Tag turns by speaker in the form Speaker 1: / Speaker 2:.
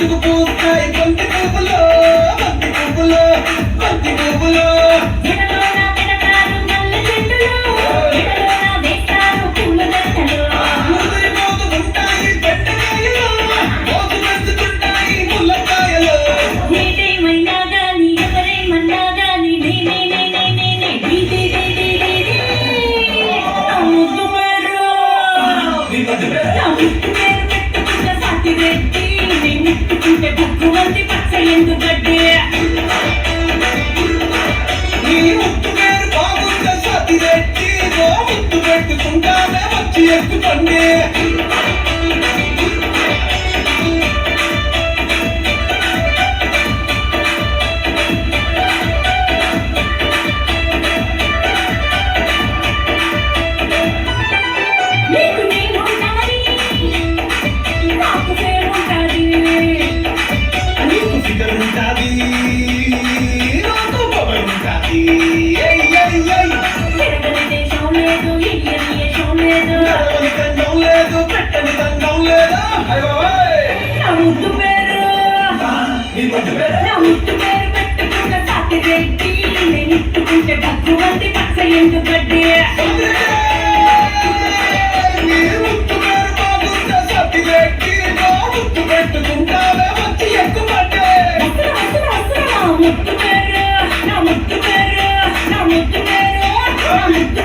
Speaker 1: ముద్దుకు పూస్తాయి బంతి పువ్వులో బంతి పువ్వులో బంతి పువ్వులో ముదిరిపోతూ ఉంటాయి బెండకాయలు మోసు పెంచుతుంటాయి ముల్లకాయలు
Speaker 2: ఏదేమైనా గాని ఎవరేమన్నా గాని నా ముద్దు పేరు పెట్టుకున్న సాటిరెడ్డి నీ ముట్టుకుంటే బుక్కు వంటి పచ్చ ఎందుగడ్డి
Speaker 1: నీ ముద్దు పేరు బాగుంటే సతిరెడ్డి ఓ ముద్దు పెట్టుకుంటానే వచ్చి ఎక్కుతండి
Speaker 2: నీకు నేనుంటాని నాకు పేరుంటాది
Speaker 1: నీకు ఫిగర్ ఉంటాది నాకు పవర్ ఉంటాది
Speaker 2: తిరగని దేశం లేదు ఇయ్యని దేశం లేదు
Speaker 1: నడవని దండం లేదు పెట్టని దండం లేదా
Speaker 2: నా ముద్దు పేరు
Speaker 1: నీ ముద్దు పేరు
Speaker 2: నా ముద్దు పేరు పెట్టుకున్న సాటిరెడ్డి నేను ముట్టుకుంటే బుక్కు వంటి పచ్చ ఎందుగడ్డి
Speaker 1: నీ ముద్దు పేరు బాగుంటే సతిరెడ్డి ఓ ముద్దు పెట్టుకుంటానే వచ్చి ఎక్కుమంటే
Speaker 2: నా ముద్దు పేరు నా ముద్దు పేరు నా ముద్దు పేరు నా ముద్దు